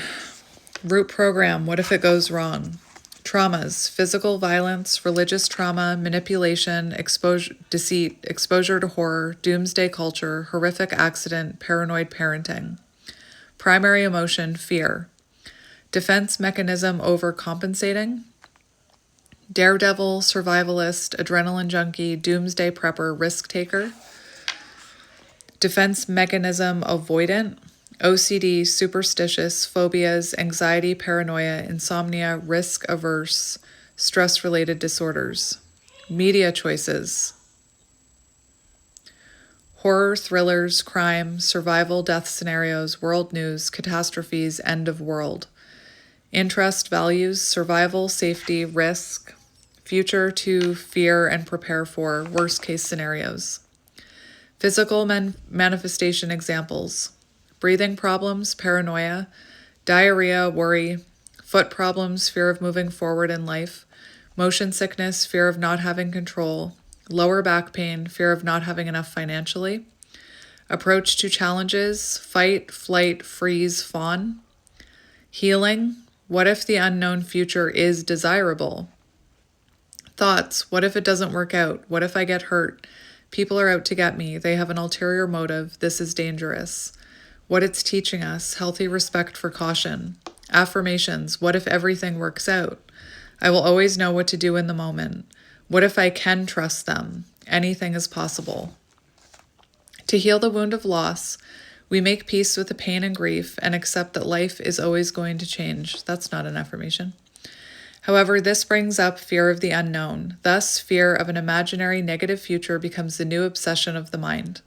Root program, what if it goes wrong? Traumas, physical violence, religious trauma, manipulation, deceit, exposure to horror, doomsday culture, horrific accident, paranoid parenting. Primary emotion, fear. Defense mechanism, overcompensating. Daredevil, survivalist, adrenaline junkie, doomsday prepper, risk taker. Defense mechanism, avoidant. OCD, superstitious, phobias, anxiety, paranoia, insomnia, risk averse, stress-related disorders, media choices, horror, thrillers, crime, survival, death scenarios, world news, catastrophes, end of world, interest, values, survival, safety, risk, future to fear and prepare for, worst case scenarios, physical manifestation examples, breathing problems, paranoia, diarrhea, worry, foot problems, fear of moving forward in life, motion sickness, fear of not having control, lower back pain, fear of not having enough financially, approach to challenges, fight, flight, freeze, fawn, healing, what if the unknown future is desirable, thoughts, what if it doesn't work out, what if I get hurt, people are out to get me, they have an ulterior motive, this is dangerous, what it's teaching us, healthy respect for caution, affirmations, what if everything works out, I will always know what to do in the moment, what if I can trust them, anything is possible. To heal the wound of loss, we make peace with the pain and grief and accept that life is always going to change. That's not an affirmation. However, this brings up fear of the unknown. Thus, fear of an imaginary negative future becomes the new obsession of the mind.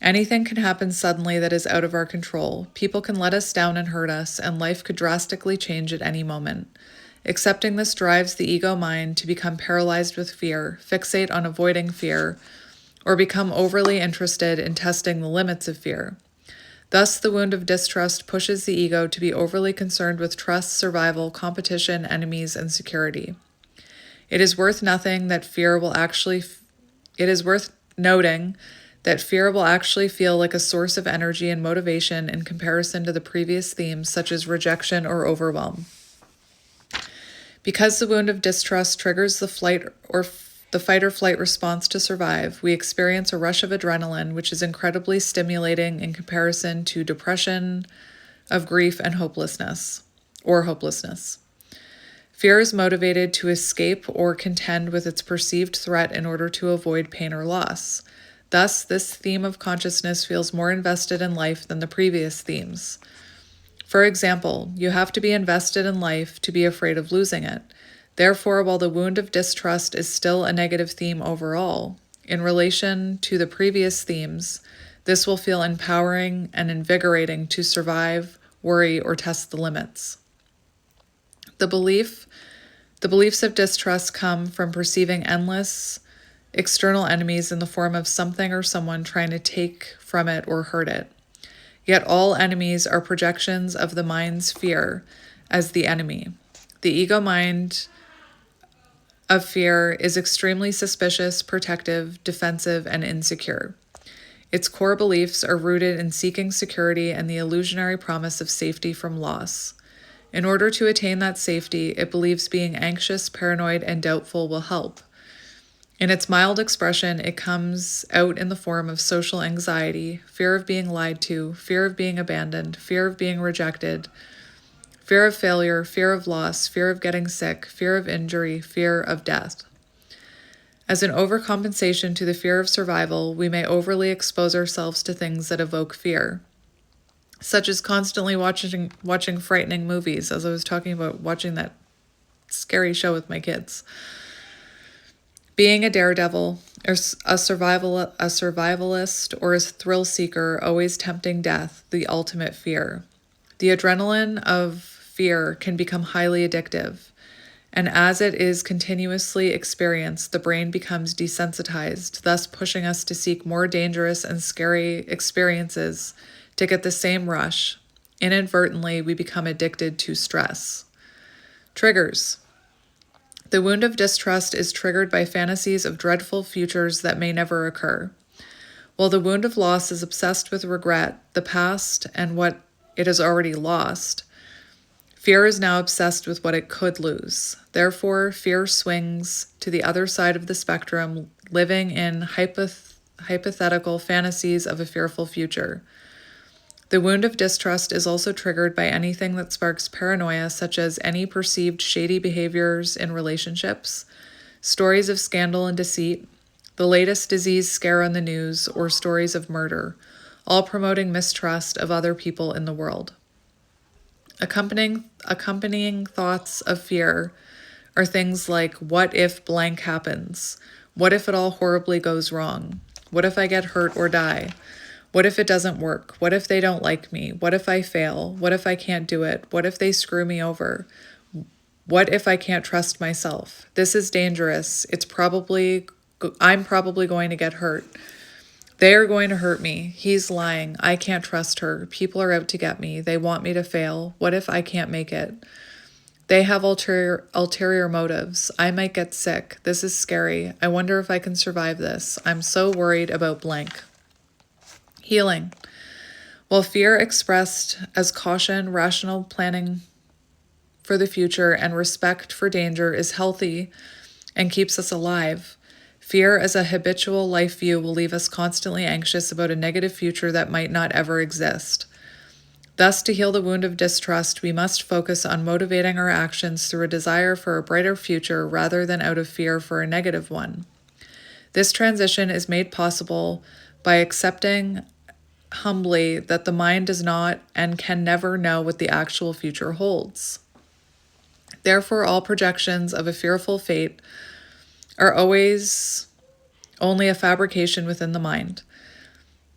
Anything can happen suddenly that is out of our control. People can let us down and hurt us, and life could drastically change at any moment. Accepting this drives the ego mind to become paralyzed with fear, fixate on avoiding fear, or become overly interested in testing the limits of fear. Thus, the wound of distrust pushes the ego to be overly concerned with trust, survival, competition, enemies, and security. It is worth noting that fear will actually feel like a source of energy and motivation in comparison to the previous themes such as rejection or overwhelm. Because the wound of distrust triggers the fight or flight response to survive, we experience a rush of adrenaline, which is incredibly stimulating in comparison to depression, of grief, and hopelessness. Fear is motivated to escape or contend with its perceived threat in order to avoid pain or loss. Thus, this theme of consciousness feels more invested in life than the previous themes. For example, you have to be invested in life to be afraid of losing it. Therefore, while the wound of distrust is still a negative theme overall, in relation to the previous themes, this will feel empowering and invigorating to survive, worry, or test the limits. The beliefs of distrust come from perceiving endless external enemies in the form of something or someone trying to take from it or hurt it. Yet all enemies are projections of the mind's fear as the enemy. The ego mind of fear is extremely suspicious, protective, defensive, and insecure. Its core beliefs are rooted in seeking security and the illusionary promise of safety from loss. In order to attain that safety, it believes being anxious, paranoid, and doubtful will help. In its mild expression, it comes out in the form of social anxiety, fear of being lied to, fear of being abandoned, fear of being rejected, fear of failure, fear of loss, fear of getting sick, fear of injury, fear of death. As an overcompensation to the fear of survival, we may overly expose ourselves to things that evoke fear, such as constantly watching frightening movies, as I was talking about watching that scary show with my kids. Being a daredevil, or a survivalist, or a thrill seeker, always tempting death, the ultimate fear. The adrenaline of fear can become highly addictive, and as it is continuously experienced, the brain becomes desensitized, thus pushing us to seek more dangerous and scary experiences to get the same rush. Inadvertently, we become addicted to stress. Triggers. The wound of distrust is triggered by fantasies of dreadful futures that may never occur. While the wound of loss is obsessed with regret, the past, and what it has already lost, fear is now obsessed with what it could lose. Therefore, fear swings to the other side of the spectrum, living in hypothetical fantasies of a fearful future. The wound of distrust is also triggered by anything that sparks paranoia, such as any perceived shady behaviors in relationships, stories of scandal and deceit, the latest disease scare on the news, or stories of murder, all promoting mistrust of other people in the world. Accompanying thoughts of fear are things like, what if blank happens? What if it all horribly goes wrong? What if I get hurt or die? What if it doesn't work? What if they don't like me? What if I fail? What if I can't do it? What if they screw me over? What if I can't trust myself? This is dangerous. I'm probably going to get hurt. They are going to hurt me. He's lying. I can't trust her. People are out to get me. They want me to fail. What if I can't make it? They have ulterior motives. I might get sick. This is scary. I wonder if I can survive this. I'm so worried about blank. Healing. While fear expressed as caution, rational planning for the future, and respect for danger is healthy and keeps us alive, fear as a habitual life view will leave us constantly anxious about a negative future that might not ever exist. Thus, to heal the wound of distrust, we must focus on motivating our actions through a desire for a brighter future rather than out of fear for a negative one. This transition is made possible by accepting humbly that the mind does not and can never know what the actual future holds. Therefore, all projections of a fearful fate are always only a fabrication within the mind.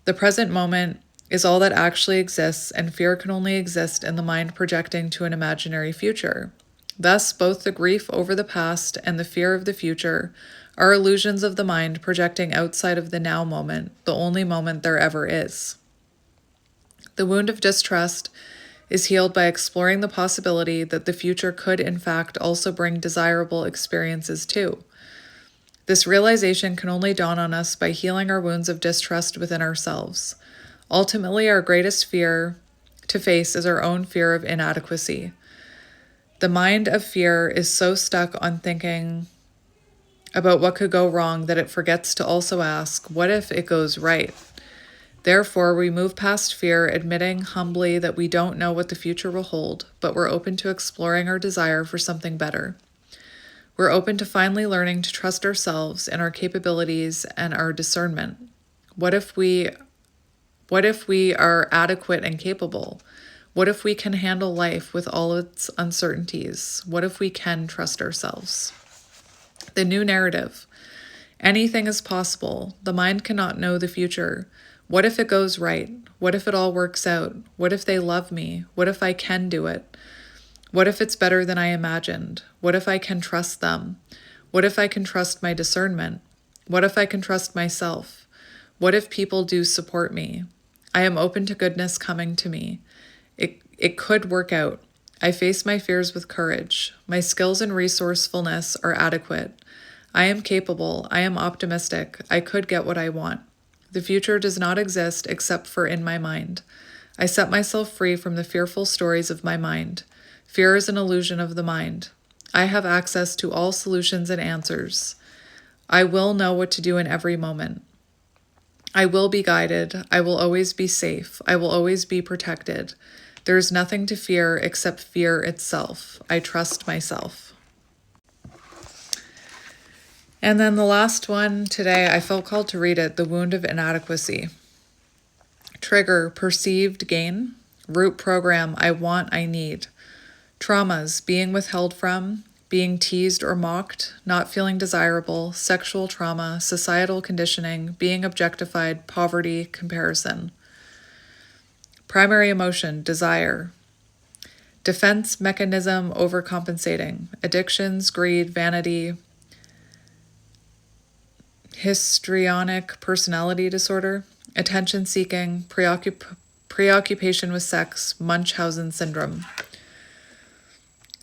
The present moment is all that actually exists, and fear can only exist in the mind projecting to an imaginary future. Thus, both the grief over the past and the fear of the future are illusions of the mind projecting outside of the now moment, the only moment there ever is. The wound of distrust is healed by exploring the possibility that the future could, in fact, also bring desirable experiences too. This realization can only dawn on us by healing our wounds of distrust within ourselves. Ultimately, our greatest fear to face is our own fear of inadequacy. The mind of fear is so stuck on thinking about what could go wrong that it forgets to also ask, what if it goes right? Therefore, we move past fear, admitting humbly that we don't know what the future will hold, but we're open to exploring our desire for something better. We're open to finally learning to trust ourselves and our capabilities and our discernment. What if we are adequate and capable? What if we can handle life with all its uncertainties? What if we can trust ourselves? The new narrative. Anything is possible. The mind cannot know the future. What if it goes right? What if it all works out? What if they love me? What if I can do it? What if it's better than I imagined? What if I can trust them? What if I can trust my discernment? What if I can trust myself? What if people do support me? I am open to goodness coming to me. It could work out. I face my fears with courage. My skills and resourcefulness are adequate. I am capable. I am optimistic. I could get what I want. The future does not exist except for in my mind. I set myself free from the fearful stories of my mind. Fear is an illusion of the mind. I have access to all solutions and answers. I will know what to do in every moment. I will be guided. I will always be safe. I will always be protected. There is nothing to fear except fear itself. I trust myself. And then the last one today, I felt called to read it, The Wound of Inadequacy. Trigger, perceived gain. Root program, I want, I need. Traumas, being withheld from, being teased or mocked, not feeling desirable, sexual trauma, societal conditioning, being objectified, poverty, comparison. Primary emotion, desire. Defense mechanism, overcompensating. Addictions, greed, vanity. Histrionic personality disorder. Attention seeking, preoccupation with sex, Munchausen syndrome.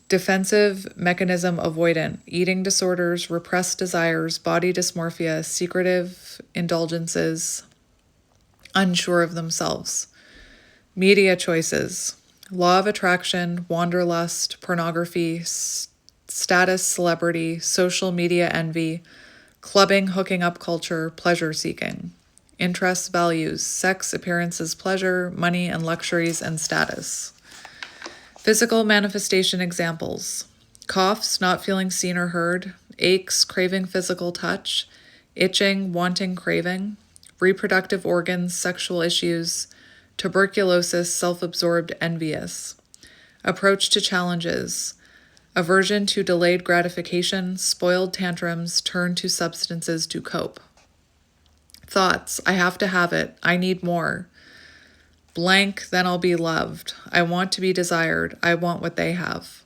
Defensive mechanism avoidant, eating disorders, repressed desires, body dysmorphia, secretive indulgences, unsure of themselves. Media choices, law of attraction, wanderlust, pornography, status, celebrity, social media envy, clubbing, hooking up culture, pleasure seeking. Interests, values, sex, appearances, pleasure, money and luxuries, and status. Physical manifestation examples. Coughs, not feeling seen or heard. Aches, craving physical touch. Itching, wanting, craving. Reproductive organs, sexual issues. Tuberculosis, self-absorbed, envious. Approach to challenges. Aversion to delayed gratification, spoiled tantrums, turn to substances to cope. Thoughts, I have to have it, I need more. Blank, then I'll be loved. I want to be desired, I want what they have.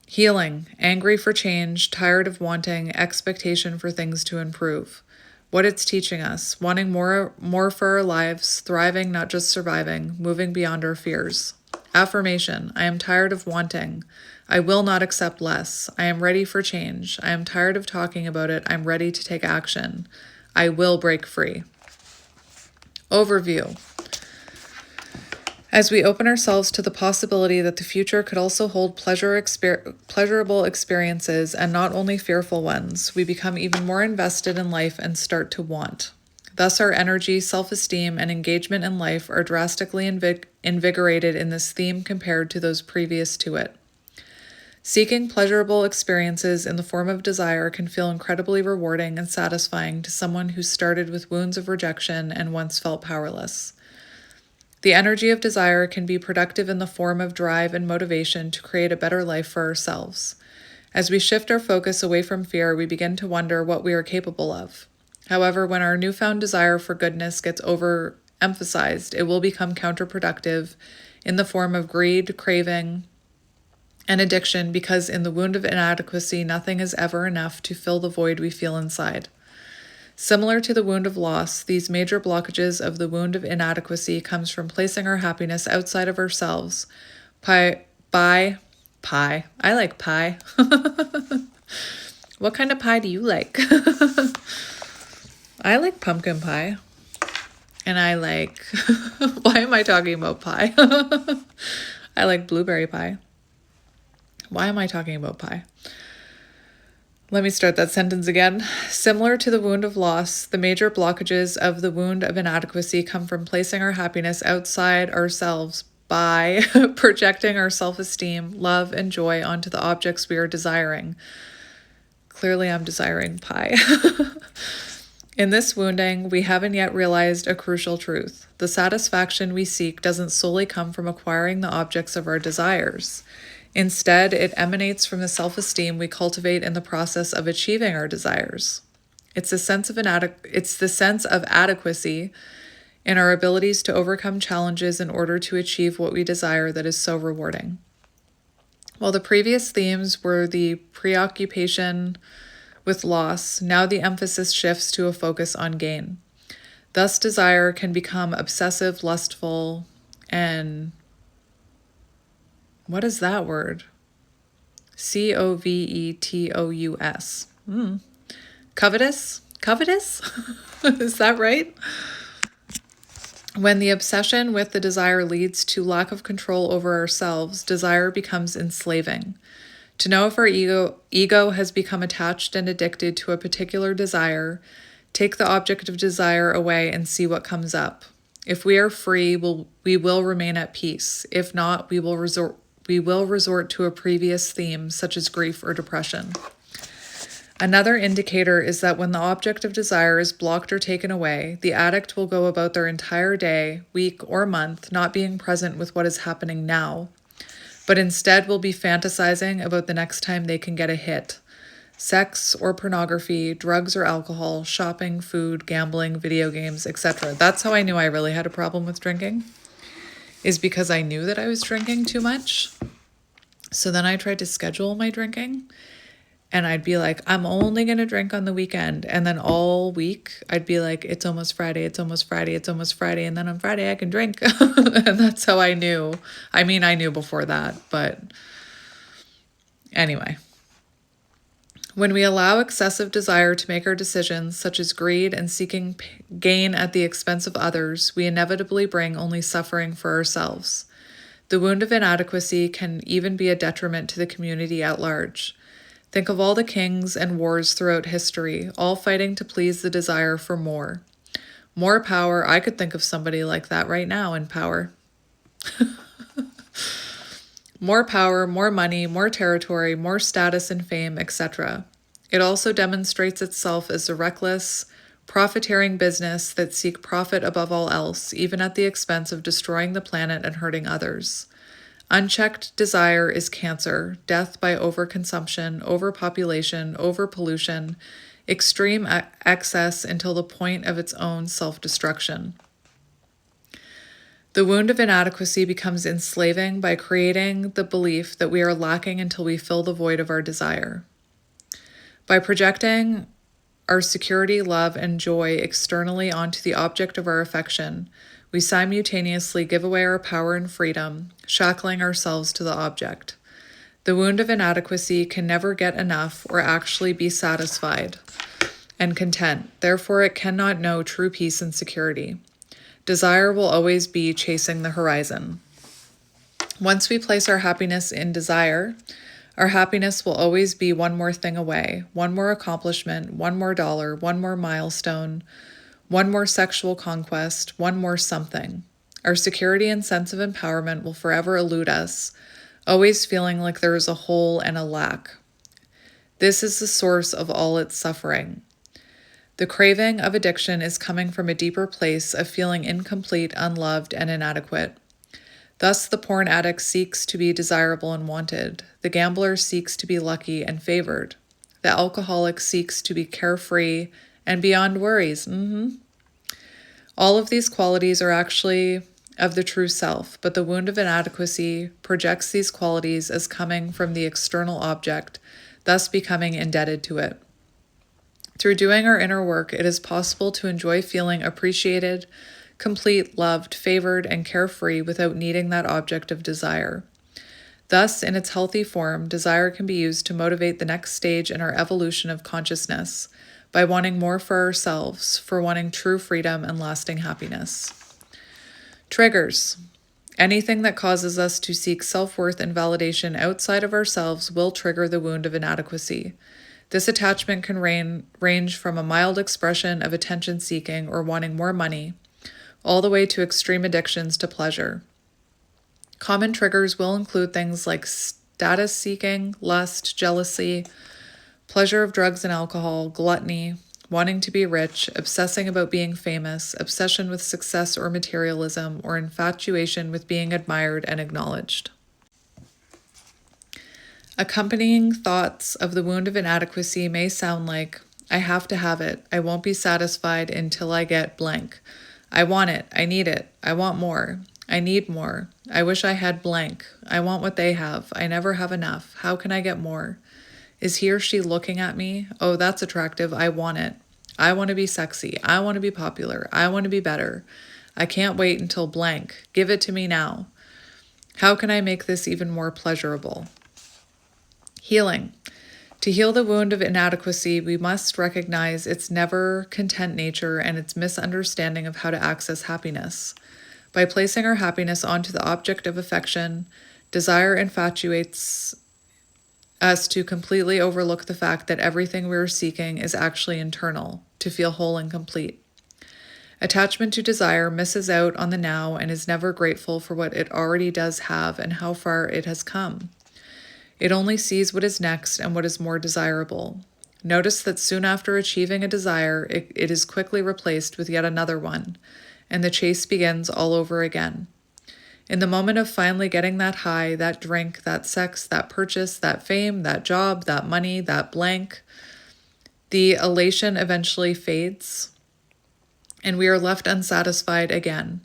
Healing, angry for change, tired of wanting, expectation for things to improve. What it's teaching us, wanting more for our lives, thriving, not just surviving, moving beyond our fears. Affirmation, I am tired of wanting. I will not accept less. I am ready for change. I am tired of talking about it. I'm ready to take action. I will break free. Overview. As we open ourselves to the possibility that the future could also hold pleasurable experiences and not only fearful ones, we become even more invested in life and start to want. Thus, our energy, self-esteem, and engagement in life are drastically invigorated in this theme compared to those previous to it. Seeking pleasurable experiences in the form of desire can feel incredibly rewarding and satisfying to someone who started with wounds of rejection and once felt powerless. The energy of desire can be productive in the form of drive and motivation to create a better life for ourselves. As we shift our focus away from fear, we begin to wonder what we are capable of. However, when our newfound desire for goodness gets overemphasized, it will become counterproductive in the form of greed, craving, and addiction, because in the wound of inadequacy, nothing is ever enough to fill the void we feel inside. Similar to the wound of loss, these major blockages of the wound of inadequacy comes from placing our happiness outside of ourselves. Pie. I like pie. What kind of pie do you like? I like pumpkin pie. And I like, why am I talking about pie? I like blueberry pie. Why am I talking about pie? Let me start that sentence again. Similar to the wound of loss, the major blockages of the wound of inadequacy come from placing our happiness outside ourselves by projecting our self-esteem, love, and joy onto the objects we are desiring. Clearly, I'm desiring pie. In this wounding, we haven't yet realized a crucial truth. The satisfaction we seek doesn't solely come from acquiring the objects of our desires. Instead, it emanates from the self-esteem we cultivate in the process of achieving our desires. It's the sense of adequacy in our abilities to overcome challenges in order to achieve what we desire that is so rewarding. While the previous themes were the preoccupation with loss, now the emphasis shifts to a focus on gain. Thus, desire can become obsessive, lustful, and what is that word? Covetous. Covetous? Covetous? Is that right? When the obsession with the desire leads to lack of control over ourselves, desire becomes enslaving. To know if our ego has become attached and addicted to a particular desire, take the object of desire away and see what comes up. If we are free, we will remain at peace. If not, we will resort to a previous theme, such as grief or depression. Another indicator is that when the object of desire is blocked or taken away, the addict will go about their entire day, week, or month not being present with what is happening now, but instead will be fantasizing about the next time they can get a hit. Sex or pornography, drugs or alcohol, shopping, food, gambling, video games, etc. That's how I knew I really had a problem with drinking, is because I knew that I was drinking too much. So then I tried to schedule my drinking, and I'd be like, I'm only going to drink on the weekend. And then all week I'd be like, it's almost Friday, it's almost Friday, it's almost Friday. And then on Friday I can drink. And that's how I knew. I mean, I knew before that, but anyway. When we allow excessive desire to make our decisions, such as greed and seeking gain at the expense of others, we inevitably bring only suffering for ourselves. The wound of inadequacy can even be a detriment to the community at large. Think of all the kings and wars throughout history, all fighting to please the desire for more. More power. I could think of somebody like that right now in power. More power, more money, more territory, more status and fame, etc. It also demonstrates itself as a reckless, profiteering business that seek profit above all else, even at the expense of destroying the planet and hurting others. Unchecked desire is cancer, death by overconsumption, overpopulation, overpollution, extreme excess until the point of its own self-destruction. The wound of inadequacy becomes enslaving by creating the belief that we are lacking until we fill the void of our desire. By projecting our security, love, and joy externally onto the object of our affection, we simultaneously give away our power and freedom, shackling ourselves to the object. The wound of inadequacy can never get enough or actually be satisfied and content. Therefore, it cannot know true peace and security. Desire will always be chasing the horizon. Once we place our happiness in desire, our happiness will always be one more thing away, one more accomplishment, one more dollar, one more milestone, one more sexual conquest, one more something. Our security and sense of empowerment will forever elude us, always feeling like there is a hole and a lack. This is the source of all its suffering. The craving of addiction is coming from a deeper place of feeling incomplete, unloved, and inadequate. Thus, the porn addict seeks to be desirable and wanted. The gambler seeks to be lucky and favored. The alcoholic seeks to be carefree and beyond worries. All of these qualities are actually of the true self, but the wound of inadequacy projects these qualities as coming from the external object, thus becoming indebted to it. Through doing our inner work, it is possible to enjoy feeling appreciated, complete, loved, favored, and carefree without needing that object of desire. Thus, in its healthy form, desire can be used to motivate the next stage in our evolution of consciousness by wanting more for ourselves, for wanting true freedom and lasting happiness. Triggers. Anything that causes us to seek self-worth and validation outside of ourselves will trigger the wound of inadequacy. This attachment can range from a mild expression of attention-seeking or wanting more money, all the way to extreme addictions to pleasure. Common triggers will include things like status-seeking, lust, jealousy, pleasure of drugs and alcohol, gluttony, wanting to be rich, obsessing about being famous, obsession with success or materialism, or infatuation with being admired and acknowledged. Accompanying thoughts of the wound of inadequacy may sound like, I have to have it, I won't be satisfied until I get blank. I want it, I need it, I want more, I need more, I wish I had blank, I want what they have, I never have enough, how can I get more? Is he or she looking at me? Oh, that's attractive, I want it. I want to be sexy, I want to be popular, I want to be better. I can't wait until blank, give it to me now. How can I make this even more pleasurable? Healing. To heal the wound of inadequacy, we must recognize its never content nature and its misunderstanding of how to access happiness. By placing our happiness onto the object of affection, desire infatuates us to completely overlook the fact that everything we are seeking is actually internal, to feel whole and complete. Attachment to desire misses out on the now and is never grateful for what it already does have and how far it has come. It only sees what is next and what is more desirable. Notice that soon after achieving a desire, it is quickly replaced with yet another one, and the chase begins all over again. In the moment of finally getting that high, that drink, that sex, that purchase, that fame, that job, that money, that blank, the elation eventually fades, and we are left unsatisfied again.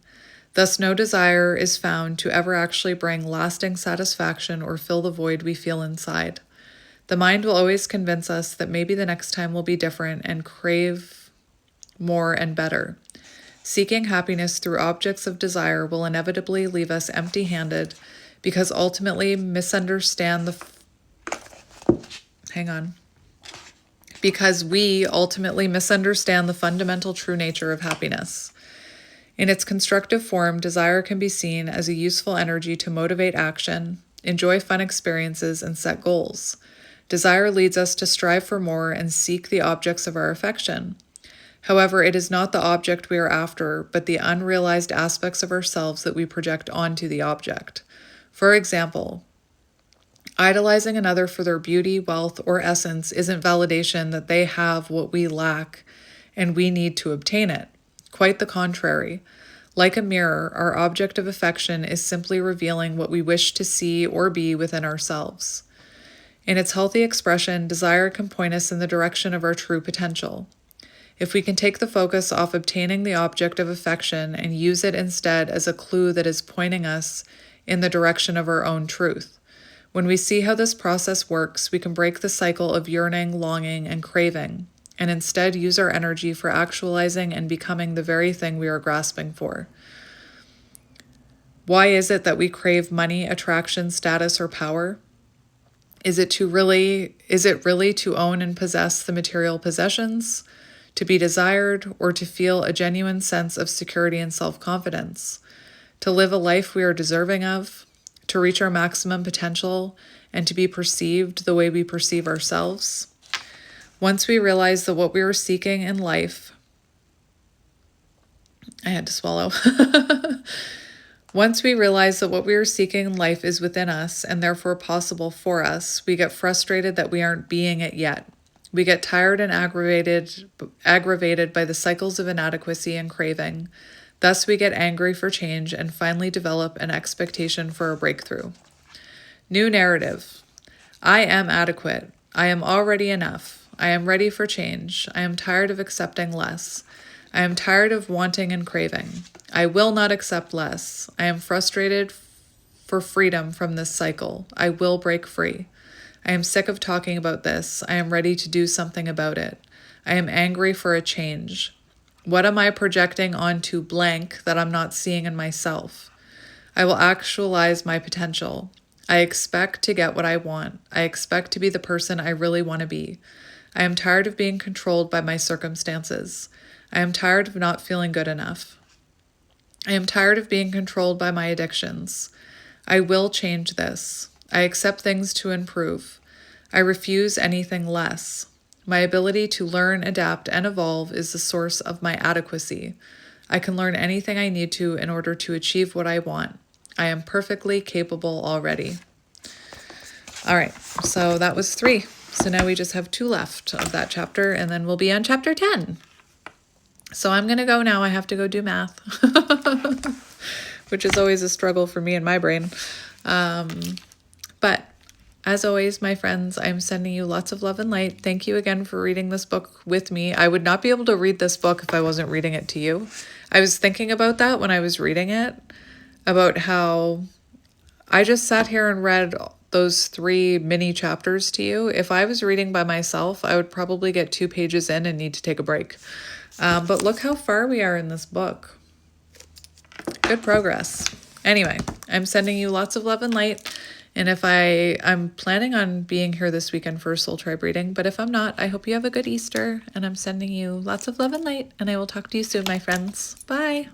Thus, no desire is found to ever actually bring lasting satisfaction or fill the void we feel inside. The mind will always convince us that maybe the next time will be different and crave more and better. Seeking happiness through objects of desire will inevitably leave us empty-handed because we ultimately misunderstand the fundamental true nature of happiness. In its constructive form, desire can be seen as a useful energy to motivate action, enjoy fun experiences, and set goals. Desire leads us to strive for more and seek the objects of our affection. However, it is not the object we are after, but the unrealized aspects of ourselves that we project onto the object. For example, idolizing another for their beauty, wealth, or essence isn't validation that they have what we lack and we need to obtain it. Quite the contrary. Like a mirror, our object of affection is simply revealing what we wish to see or be within ourselves. In its healthy expression, desire can point us in the direction of our true potential. If we can take the focus off obtaining the object of affection and use it instead as a clue that is pointing us in the direction of our own truth, when we see how this process works, we can break the cycle of yearning, longing, and craving, and instead use our energy for actualizing and becoming the very thing we are grasping for. Why is it that we crave money, attraction, status, or power? Is it really to own and possess the material possessions, to be desired, or to feel a genuine sense of security and self-confidence, to live a life we are deserving of, to reach our maximum potential, and to be perceived the way we perceive ourselves? Once we realize that what we are seeking in life, I had to swallow. Once we realize that what we are seeking in life is within us and therefore possible for us, we get frustrated that we aren't being it yet. We get tired and aggravated by the cycles of inadequacy and craving. Thus, we get angry for change and finally develop an expectation for a breakthrough. New narrative. I am adequate. I am already enough. I am ready for change. I am tired of accepting less. I am tired of wanting and craving. I will not accept less. I am frustrated for freedom from this cycle. I will break free. I am sick of talking about this. I am ready to do something about it. I am angry for a change. What am I projecting onto blank that I'm not seeing in myself? I will actualize my potential. I expect to get what I want. I expect to be the person I really want to be. I am tired of being controlled by my circumstances. I am tired of not feeling good enough. I am tired of being controlled by my addictions. I will change this. I accept things to improve. I refuse anything less. My ability to learn, adapt, and evolve is the source of my adequacy. I can learn anything I need to in order to achieve what I want. I am perfectly capable already. All right, so that was 3. So now we just have 2 left of that chapter, and then we'll be on chapter 10. So I'm going to go now. I have to go do math, which is always a struggle for me and my brain. But as always, my friends, I'm sending you lots of love and light. Thank you again for reading this book with me. I would not be able to read this book if I wasn't reading it to you. I was thinking about that when I was reading it, about how I just sat here and read those 3 mini chapters to you. If I was reading by myself, I would probably get 2 pages in and need to take a break. But look how far we are in this book. Good progress. Anyway, I'm sending you lots of love and light. And if I'm planning on being here this weekend for a soul tribe reading, but if I'm not, I hope you have a good Easter. And I'm sending you lots of love and light. And I will talk to you soon, my friends. Bye.